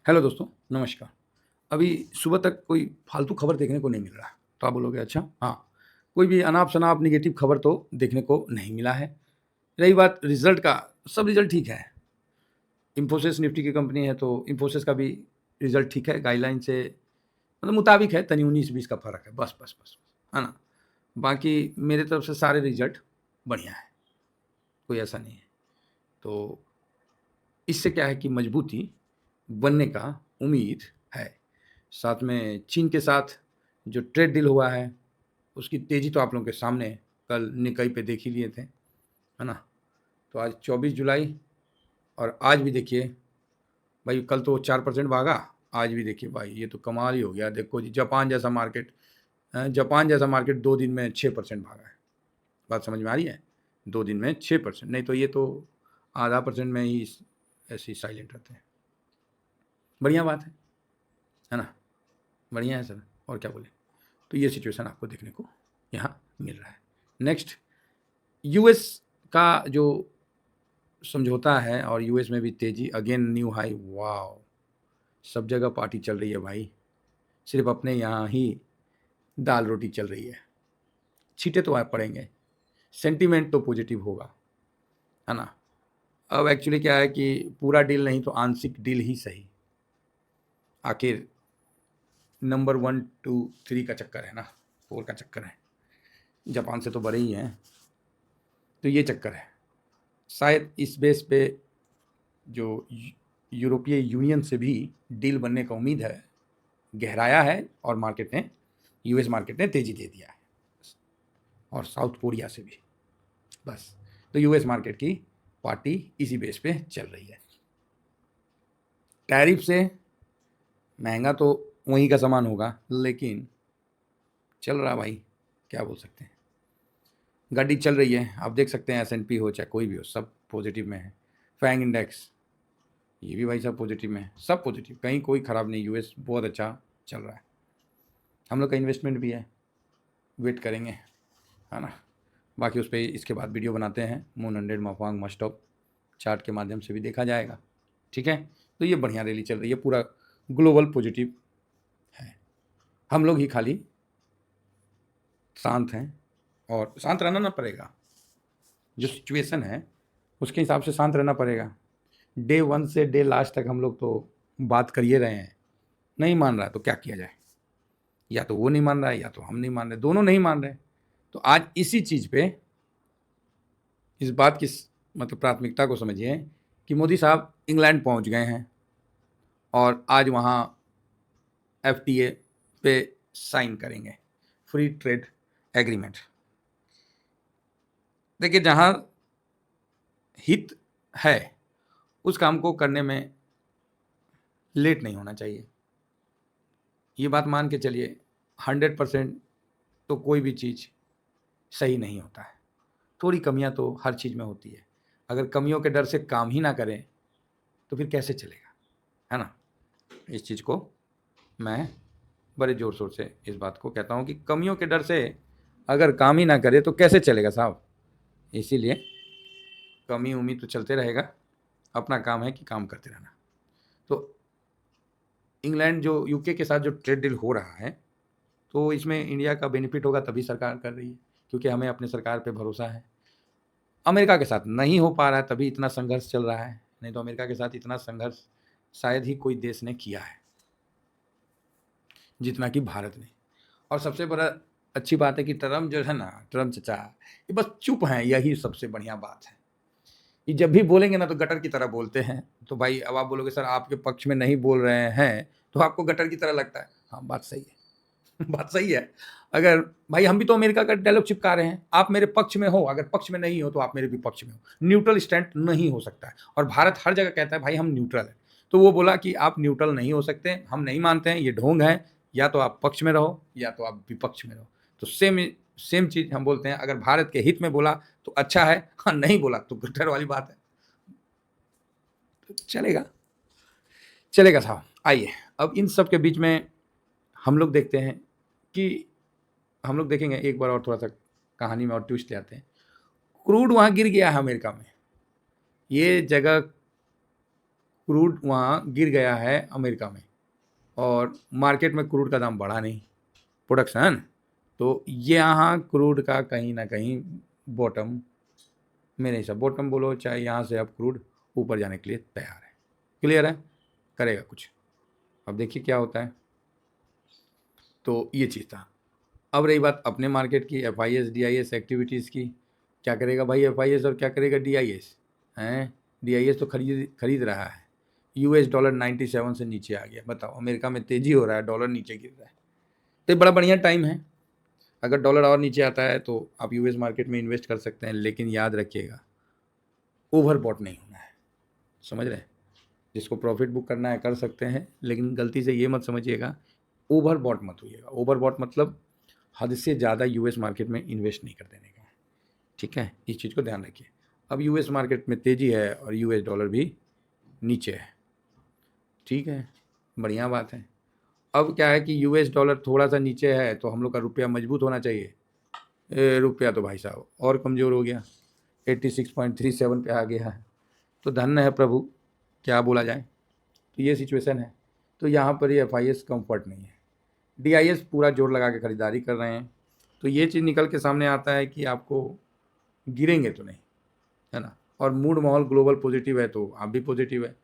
Hello दोस्तों, नमस्कार। अभी सुबह तक कोई फालतू खबर देखने को नहीं मिल रहा है। तो आप बोलोगे अच्छा, हाँ, कोई भी अनाप-शनाप नेगेटिव खबर तो देखने को नहीं मिला है। रही बात रिज़ल्ट का, सब रिज़ल्ट ठीक है। इन्फोसिस निफ्टी की कंपनी है तो इन्फोसिस का भी रिज़ल्ट ठीक है, गाइडलाइन से मतलब मुताबिक है, तनी 19-20 का फ़र्क है, बस, है ना? बाकी मेरे तरफ से सारे रिज़ल्ट बढ़िया हैं, कोई ऐसा नहीं है। तो इससे क्या है कि मजबूती बनने का उम्मीद है। साथ में चीन के साथ जो ट्रेड डील हुआ है, उसकी तेज़ी तो आप लोगों के सामने है। कल निकाई पे देख ही लिए थे, है ना? तो आज 24 जुलाई और आज भी देखिए भाई, कल तो 4% भागा, आज भी देखिए भाई ये तो कमाल ही हो गया। देखो जी, जापान जैसा मार्केट 2 दिन में 6% भागा है। बात समझ में आ रही है? 2 दिन में 6%, नहीं तो ये तो आधा परसेंट में ही ऐसे ही साइलेंट रहते हैं। बढ़िया बात है ना? बढ़िया है सर, और क्या बोलें? तो ये सिचुएशन आपको देखने को यहाँ मिल रहा है। नेक्स्ट, यूएस का जो समझौता है और यूएस में भी तेज़ी, अगेन न्यू हाई, वॉव! सब जगह पार्टी चल रही है भाई, सिर्फ़ अपने यहाँ ही दाल-रोटी चल रही है। छींटे तो पड़ेंगे, सेंटीमेंट तो पॉजिटिव होगा, है ना? अब एक्चुअली क्या है कि पूरा डील नहीं तो आंशिक डील ही सही। आखिर नंबर 1, 2, 3 का चक्कर है ना, 4 का चक्कर है। जापान से तो बड़े ही हैं, तो ये चक्कर है। शायद इस बेस पे जो यूरोपीय यूनियन से भी डील बनने का उम्मीद है, गहराया है और मार्केट ने, यूएस मार्केट ने तेज़ी दे दिया है, और साउथ कोरिया से भी। बस, तो यूएस मार्केट की पार्टी इसी बेस पे चल रही है। टैरिफ से महंगा तो वहीं का सामान होगा, लेकिन चल रहा भाई, क्या बोल सकते हैं। गाड़ी चल रही है, आप देख सकते हैं, एस&पी हो चाहे कोई भी हो, सब पॉजिटिव में है। फैंग इंडेक्स, ये भी भाई सब पॉजिटिव में है, सब पॉजिटिव, कहीं कोई ख़राब नहीं। यूएस बहुत अच्छा चल रहा है। हम लोग का इन्वेस्टमेंट भी है, वेट करेंगे, है ना? बाकी उस पर इसके बाद वीडियो बनाते हैं। मून 100 माफांग मस्टॉप चार्ट के माध्यम से भी देखा जाएगा, ठीक है? तो ये बढ़िया रैली चल रही है, पूरा ग्लोबल पॉजिटिव है। हम लोग ही खाली शांत हैं, और शांत रहना ना पड़ेगा। जो सिचुएशन है उसके हिसाब से शांत रहना पड़ेगा। डे 1 से डे लास्ट तक हम लोग तो बात कर ही रहे हैं। नहीं मान रहा है तो क्या किया जाए? या तो वो नहीं मान रहा है या तो हम नहीं मान रहे, दोनों नहीं मान रहे। तो आज इसी चीज़ पे, इस बात की मतलब प्राथमिकता को समझिए कि मोदी साहब इंग्लैंड पहुंच गए हैं और आज वहाँ एफटीए पे साइन करेंगे, फ्री ट्रेड एग्रीमेंट। देखिए, जहाँ हित है उस काम को करने में लेट नहीं होना चाहिए। ये बात मान के चलिए, 100% तो कोई भी चीज़ सही नहीं होता है। थोड़ी कमियां तो हर चीज़ में होती है। अगर कमियों के डर से काम ही ना करें तो फिर कैसे चलेगा, है ना? इस चीज़ को मैं बड़े ज़ोर शोर से इस बात को कहता हूँ कि कमियों के डर से अगर काम ही ना करे तो कैसे चलेगा साहब? इसीलिए कमी उम्मीद तो चलते रहेगा, अपना काम है कि काम करते रहना। तो इंग्लैंड जो यूके के साथ जो ट्रेड डील हो रहा है, तो इसमें इंडिया का बेनिफिट होगा, तभी सरकार कर रही है, क्योंकि हमें अपनी सरकार पे भरोसा है। अमेरिका के साथ नहीं हो पा रहा है, तभी इतना संघर्ष चल रहा है, नहीं तो अमेरिका के साथ इतना संघर्ष शायद ही कोई देश ने किया है जितना कि भारत ने। और सबसे बड़ा अच्छी बात है कि ट्रम्प जो है ना, ट्रम्प चचा, ये बस चुप हैं, यही सबसे बढ़िया बात है। ये जब भी बोलेंगे ना तो गटर की तरह बोलते हैं। तो भाई अब आप बोलोगे सर आपके पक्ष में नहीं बोल रहे हैं तो आपको गटर की तरह लगता है। हाँ, बात सही है। बात सही है। अगर भाई हम भी तो अमेरिका का डायलॉग चिपका रहे हैं, आप मेरे पक्ष में हो, अगर पक्ष में नहीं हो तो आप मेरे विपक्ष में हो। न्यूट्रल स्टैंड नहीं हो सकता है, और भारत हर जगह कहता है भाई हम न्यूट्रल है। तो वो बोला कि आप न्यूट्रल नहीं हो सकते, हम नहीं मानते हैं, ये ढोंग है, या तो आप पक्ष में रहो या तो आप विपक्ष में रहो। तो सेम सेम चीज़ हम बोलते हैं, अगर भारत के हित में बोला तो अच्छा है, हाँ नहीं बोला तो गटर वाली बात है। तो चलेगा, चलेगा साहब। आइए, अब इन सब के बीच में हम लोग देखते हैं कि हम लोग देखेंगे एक बार और, थोड़ा सा कहानी में और ट्विस्ट ले आते हैं। क्रूड वहाँ गिर गया है अमेरिका में। ये जगह क्रूड वहाँ गिर गया है अमेरिका में, और मार्केट में क्रूड का दाम बढ़ा नहीं, प्रोडक्शन, तो यहाँ क्रूड का कहीं ना कहीं बॉटम, मेरे हिसाब बॉटम बोलो चाहे, यहाँ से अब क्रूड ऊपर जाने के लिए तैयार है। क्लियर है, करेगा कुछ। अब देखिए क्या होता है। तो ये चीज़ था। अब रही बात अपने मार्केट की, FIS DIS एक्टिविटीज़ की, क्या करेगा भाई FIS और क्या करेगा DIS हैं। DIS तो खरीद रहा है। US डॉलर 97 से नीचे आ गया, बताओ, अमेरिका में तेज़ी हो रहा है, डॉलर नीचे गिर रहा है, तो बड़ा बढ़िया टाइम है। अगर डॉलर और नीचे आता है तो आप US मार्केट में इन्वेस्ट कर सकते हैं, लेकिन याद रखिएगा ओवरबॉट नहीं होना है, समझ रहे हैं। जिसको प्रॉफिट बुक करना है कर सकते हैं, लेकिन गलती से ये मत समझिएगा ओवरबॉट मत होइएगा। ओवरबॉट मतलब हद से ज़्यादा US मार्केट में इन्वेस्ट नहीं कर देने का, ठीक है, इस चीज़ को ध्यान रखिए। अब US मार्केट में तेज़ी है और US डॉलर भी नीचे है, ठीक है, बढ़िया बात है। अब क्या है कि US डॉलर थोड़ा सा नीचे है तो हम लोग का रुपया मजबूत होना चाहिए। रुपया तो भाई साहब और कमज़ोर हो गया, 86.37 पे आ गया है, तो धन्य है प्रभु, क्या बोला जाए। तो ये सिचुएशन है। तो यहाँ पर ये FIS कंफर्ट नहीं है, DIS पूरा जोर लगा के ख़रीदारी कर रहे हैं। तो ये चीज़ निकल के सामने आता है कि आपको गिरेंगे तो नहीं, है ना, और मूड माहौल ग्लोबल पॉजिटिव है तो आप भी पॉजिटिव है।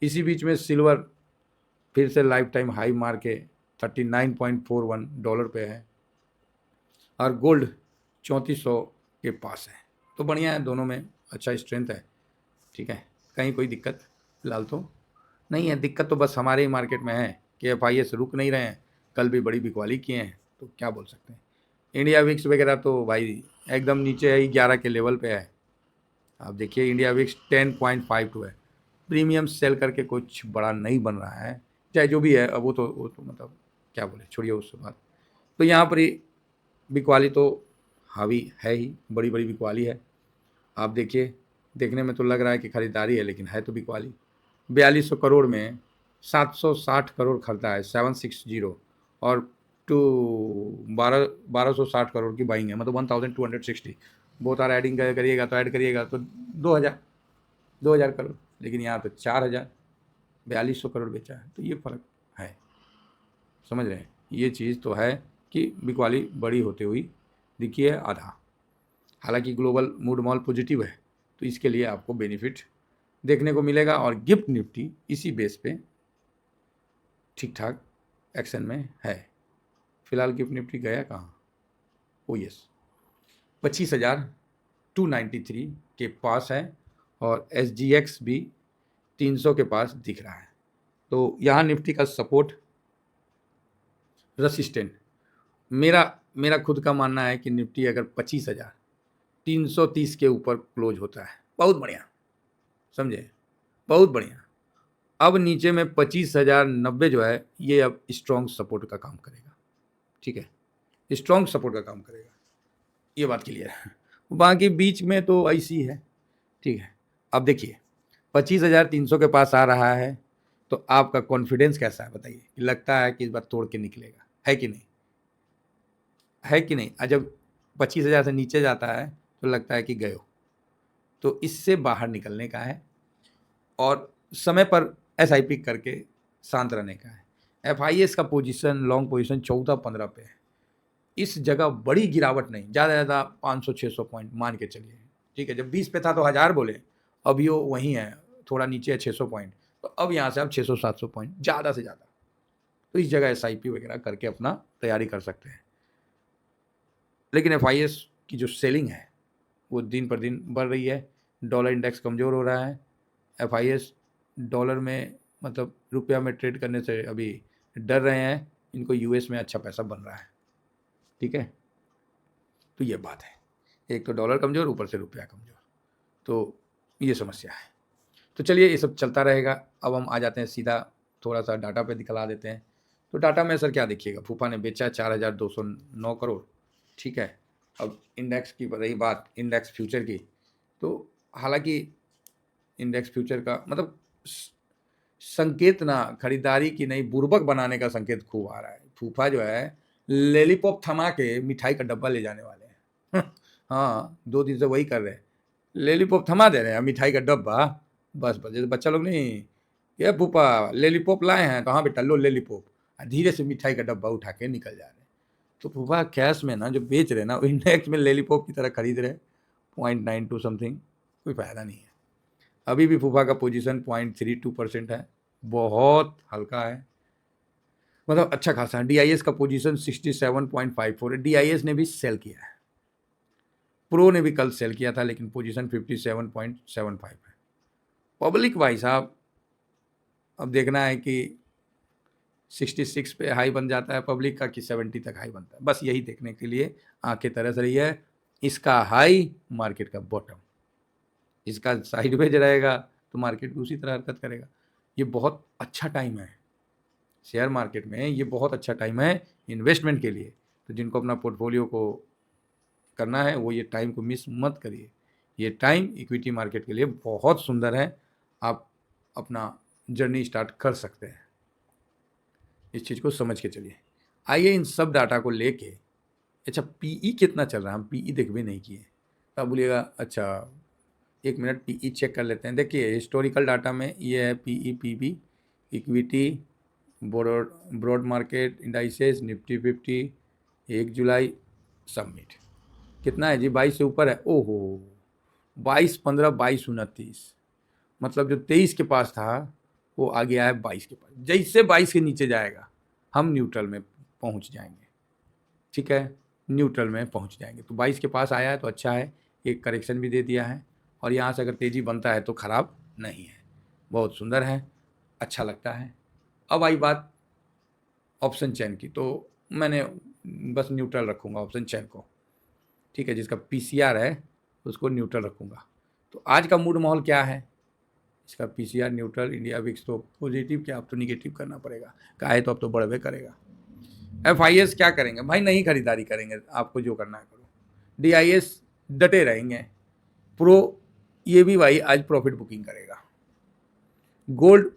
इसी बीच में सिल्वर फिर से लाइफ टाइम हाई मार के 39.41 डॉलर पे है, और गोल्ड 3400 के पास है। तो बढ़िया है, दोनों में अच्छा स्ट्रेंथ है, ठीक है, कहीं कोई दिक्कत फिलहाल तो नहीं है। दिक्कत तो बस हमारे ही मार्केट में है कि FIS रुक नहीं रहे हैं, कल भी बड़ी बिकवाली किए हैं, तो क्या बोल सकते हैं। इंडिया विक्स वगैरह तो भाई एकदम नीचे है ही, 11 के लेवल पे है। आप देखिए इंडिया विक्स 10.52 है, प्रीमियम सेल करके कुछ बड़ा नहीं बन रहा है, चाहे जो भी है। अब वो तो मतलब क्या बोले, छोड़िए उससे बात। तो यहाँ पर ही बिकवाली तो हावी है ही, बड़ी बड़ी बिकवाली है। आप देखिए, देखने में तो लग रहा है कि खरीदारी है, लेकिन है तो बिकवाली। 4200 करोड़ में 760 करोड़ खरीदा है, 760, और टू 1260 करोड़ की बाइंग है, मतलब 1260। बोथ आर एडिंग करिएगा तो ऐड करिएगा तो 2000 करोड़, लेकिन यहाँ तो 4000, 4200 करोड़ बेचा है। तो ये फ़र्क है, समझ रहे हैं। ये चीज़ तो है कि बिकवाली बड़ी होते हुई दिखी है आधा। हालांकि ग्लोबल मूड मॉल पॉजिटिव है, तो इसके लिए आपको बेनिफिट देखने को मिलेगा। और गिफ्ट निफ्टी इसी बेस पे ठीक ठाक एक्शन में है। फिलहाल गिफ्ट निफ्टी गया कहाँ, ओ यस 25,293 के पास है, और SGX भी 300 के पास दिख रहा है। तो यहाँ निफ्टी का सपोर्ट रसिस्टेंट, मेरा खुद का मानना है कि निफ्टी अगर 25,330 के ऊपर क्लोज होता है, बहुत बढ़िया, समझे, बहुत बढ़िया। अब नीचे में 25,090 जो है, ये अब स्ट्रॉन्ग सपोर्ट का काम करेगा, ठीक है, स्ट्रॉन्ग सपोर्ट का काम करेगा, ये बात क्लियर है। बाकी बीच में तो ऐसी है, ठीक है। अब देखिए 25,300 के पास आ रहा है, तो आपका कॉन्फिडेंस कैसा है बताइए, लगता है कि इस बार तोड़ के निकलेगा, है कि नहीं, है कि नहीं। जब 25,000 से नीचे जाता है तो लगता है कि गए हो, तो इससे बाहर निकलने का है, और समय पर SIP करके शांत रहने का है। FIS का पोजीशन लॉन्ग पोजीशन 14-15 पे है, इस जगह बड़ी गिरावट नहीं, ज़्यादा ज़्यादा 500-600 पॉइंट मान के चलिए, ठीक है। जब 20 पे था तो 1000 बोले, अभी वो वहीं है, थोड़ा नीचे है 600 पॉइंट, तो अब यहाँ से आप 600-700 पॉइंट ज़्यादा से ज़्यादा, तो इस जगह SIP वगैरह करके अपना तैयारी कर सकते हैं। लेकिन FIS की जो सेलिंग है वो दिन पर दिन बढ़ रही है, डॉलर इंडेक्स कमज़ोर हो रहा है। FIS डॉलर में मतलब रुपया में ट्रेड करने से अभी डर रहे हैं, इनको US में अच्छा पैसा बन रहा है, ठीक है। तो ये बात है, एक तो डॉलर कमज़ोर, ऊपर से रुपया कमज़ोर, तो ये समस्या है। तो चलिए ये सब चलता रहेगा। अब हम आ जाते हैं सीधा थोड़ा सा डाटा पे दिखला देते हैं। तो डाटा में सर क्या देखिएगा, फूफा ने बेचा 4,209 करोड़, ठीक है। अब इंडेक्स की रही बात, इंडेक्स फ्यूचर की, तो हालांकि इंडेक्स फ्यूचर का मतलब संकेत ना खरीदारी की नहीं, बुर्बक बनाने का संकेत खूब आ रहा है। फूफा जो है लॉलीपॉप थमा के मिठाई का डब्बा ले जाने वाले हैं हाँ 2 दिन से वही कर रहे हैं, लॉलीपॉप थमा दे रहे हैं, मिठाई का डब्बा, बस जैसे बच्चा लोग नहीं क्या फूफा लेलीपॉप लाए हैं, तो हाँ बेटा लो लेलीपॉप, धीरे से मिठाई का डब्बा उठा के निकल जा रहे हैं। तो फूफा कैश में ना जो बेच रहे ना वो इंडेक्स में लेलीपॉप की तरह खरीद रहे, 0.92 समथिंग, कोई फ़ायदा नहीं है। अभी भी फूफा का पोजीशन 0.32% है, बहुत हल्का है, मतलब अच्छा खासा है। DIS का पोजीशन 67.54 है, DIS ने भी सेल किया है, प्रो ने भी कल सेल किया था, लेकिन पोजीशन 57.75 है। पब्लिक भाई साहब अब देखना है कि 66 पे हाई बन जाता है पब्लिक का कि 70 तक हाई बनता है, बस यही देखने के लिए आंखें तरस रही है। इसका हाई मार्केट का बॉटम, इसका साइडवेज रहेगा तो मार्केट भी उसी तरह हरकत करेगा। ये बहुत अच्छा टाइम है शेयर मार्केट में, ये बहुत अच्छा टाइम है इन्वेस्टमेंट के लिए। तो जिनको अपना पोर्टफोलियो को करना है वो ये टाइम को मिस मत करिए। ये टाइम इक्विटी मार्केट के लिए बहुत सुंदर है, आप अपना जर्नी स्टार्ट कर सकते हैं। इस चीज़ को समझ के चलिए। आइए इन सब डाटा को लेके, अच्छा पीई कितना चल रहा है, हम पीई देख भी नहीं किए। तो आप बोलिएगा अच्छा 1 मिनट पीई चेक कर लेते हैं। देखिए हिस्टोरिकल डाटा में ये है PE, PB, equity, broad market indices, Nifty 50, 1 जुलाई सबमिट कितना है जी, 22 से ऊपर है। ओहो 22, 15, 22, 29, मतलब जो 23 के पास था वो आ गया है 22 के पास। जैसे 22 के नीचे जाएगा हम न्यूट्रल में पहुंच जाएंगे, ठीक है, न्यूट्रल में पहुंच जाएंगे। तो 22 के पास आया है तो अच्छा है, एक करेक्शन भी दे दिया है, और यहाँ से अगर तेज़ी बनता है तो ख़राब नहीं है, बहुत सुंदर है, अच्छा लगता है। अब आई बात ऑप्शन चेन की, तो मैंने बस न्यूट्रल रखूँगा ऑप्शन चेन को, ठीक है, जिसका PCR है उसको न्यूट्रल रखूँगा। तो आज का मूड माहौल क्या है, इसका PCR न्यूट्रल, इंडिया विक्स तो पॉजिटिव, क्या अब तो निगेटिव करना पड़ेगा, कहा है तो अब तो बढ़वे करेगा। FIS क्या करेंगे भाई, नहीं खरीदारी करेंगे, आपको जो करना है करो। DIS डटे रहेंगे। प्रो ये भी भाई आज प्रॉफिट बुकिंग करेगा। गोल्ड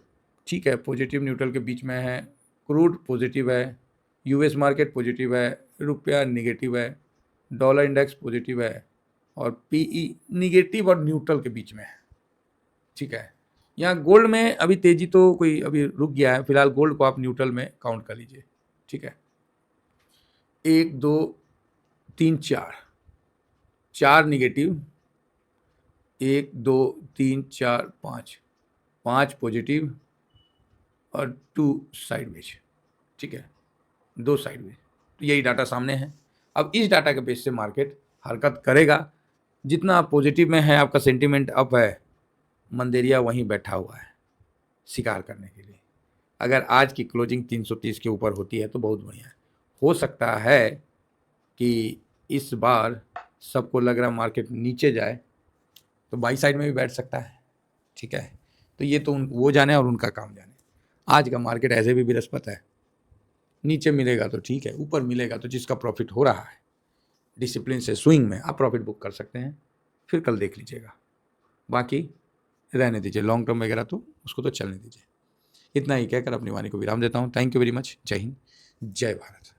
ठीक है पॉजिटिव न्यूट्रल के बीच में है, क्रूड पॉजिटिव है, US मार्केट पॉजिटिव है, रुपया निगेटिव है, डॉलर इंडेक्स पॉजिटिव है, और PE निगेटिव और न्यूट्रल के बीच में है, ठीक है। यहाँ गोल्ड में अभी तेजी तो कोई अभी रुक गया है, फिलहाल गोल्ड को आप न्यूट्रल में काउंट कर लीजिए, ठीक है। 1 2 3 4 निगेटिव, 1 2 3 4 5 पॉजिटिव और 2 साइडवेज, ठीक है, 2 साइडवेज। तो यही डाटा सामने है। अब इस डाटा के बेस से मार्केट हरकत करेगा। जितना आप पॉजिटिव में है, आपका सेंटीमेंट अप है, मंदेरिया वहीं बैठा हुआ है शिकार करने के लिए। अगर आज की क्लोजिंग 330 के ऊपर होती है तो बहुत बढ़िया है। हो सकता है कि इस बार सबको लग रहा मार्केट नीचे जाए तो बाई साइड में भी बैठ सकता है, ठीक है। तो ये तो वो जाने और उनका काम जाने। आज का मार्केट ऐसे भी बृहस्पति है, नीचे मिलेगा तो ठीक है, ऊपर मिलेगा तो जिसका प्रॉफिट हो रहा है डिसिप्लिन से स्विंग में आप प्रॉफिट बुक कर सकते हैं, फिर कल देख लीजिएगा। बाकी रहने दीजिए, लॉन्ग टर्म वगैरह तो उसको तो चलने दीजिए। इतना ही कहकर अपनी वाणी को विराम देता हूँ। Thank you very much. जय हिंद, जय भारत।